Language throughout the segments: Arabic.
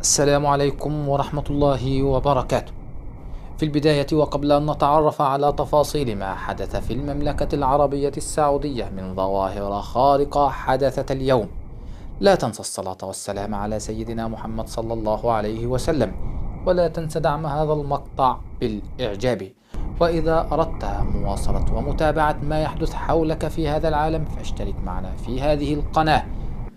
السلام عليكم ورحمة الله وبركاته. في البداية وقبل أن نتعرف على تفاصيل ما حدث في المملكة العربية السعودية من ظواهر خارقة حدثت اليوم، لا تنسى الصلاة والسلام على سيدنا محمد صلى الله عليه وسلم، ولا تنسى دعم هذا المقطع بالإعجاب. وإذا أردت مواصلة ومتابعة ما يحدث حولك في هذا العالم فاشترك معنا في هذه القناة.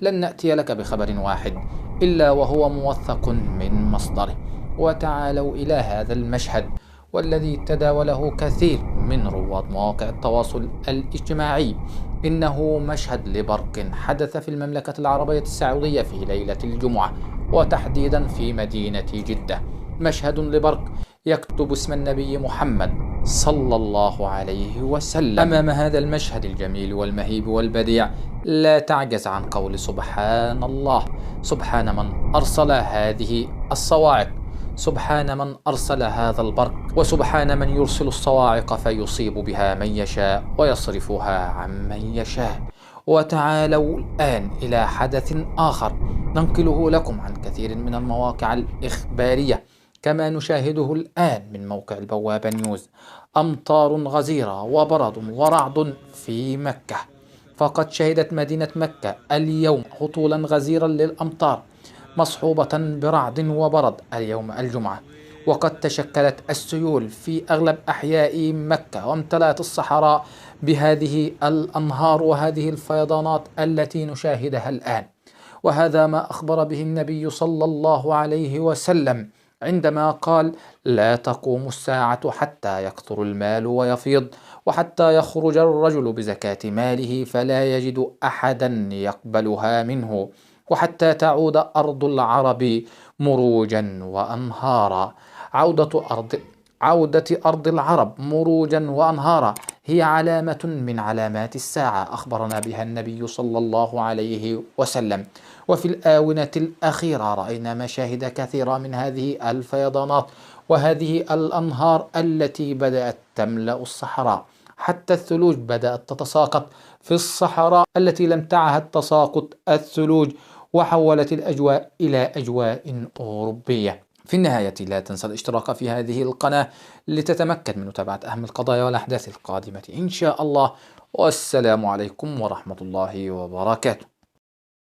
لن نأتي لك بخبر واحد إلا وهو موثق من مصدره. وتعالوا إلى هذا المشهد والذي تداوله كثير من رواد مواقع التواصل الاجتماعي. إنه مشهد لبرق حدث في المملكة العربية السعودية في ليلة الجمعة، وتحديدا في مدينة جدة. مشهد لبرق يكتب اسم النبي محمد صلى الله عليه وسلم. أمام هذا المشهد الجميل والمهيب والبديع لا تعجز عن قول سبحان الله، سبحان من أرسل هذه الصواعق، سبحان من أرسل هذا البرق، وسبحان من يرسل الصواعق فيصيب بها من يشاء ويصرفها عن من يشاء. وتعالوا الآن إلى حدث آخر ننقله لكم عن كثير من المواقع الإخبارية كما نشاهده الآن من موقع البوابة نيوز. أمطار غزيرة وبرد ورعد في مكة، فقد شهدت مدينة مكة اليوم هطولا غزيرا للأمطار مصحوبة برعد وبرد اليوم الجمعة، وقد تشكلت السيول في أغلب أحياء مكة، وامتلأت الصحراء بهذه الأنهار وهذه الفيضانات التي نشاهدها الآن. وهذا ما أخبر به النبي صلى الله عليه وسلم عندما قال: لا تقوم الساعة حتى يكثر المال ويفيض، وحتى يخرج الرجل بزكاة ماله فلا يجد أحدا يقبلها منه، وحتى تعود أرض العرب مروجا وأنهارا. عودة أرض العرب مروجا وأنهارا هي علامة من علامات الساعة أخبرنا بها النبي صلى الله عليه وسلم. وفي الآونة الأخيرة رأينا مشاهد كثيرة من هذه الفيضانات وهذه الأنهار التي بدأت تملأ الصحراء، حتى الثلوج بدأت تتساقط في الصحراء التي لم تعهد تساقط الثلوج، وحولت الأجواء إلى أجواء أوروبية. في النهاية لا تنسى الاشتراك في هذه القناة لتتمكن من متابعة أهم القضايا والأحداث القادمة إن شاء الله. والسلام عليكم ورحمة الله وبركاته.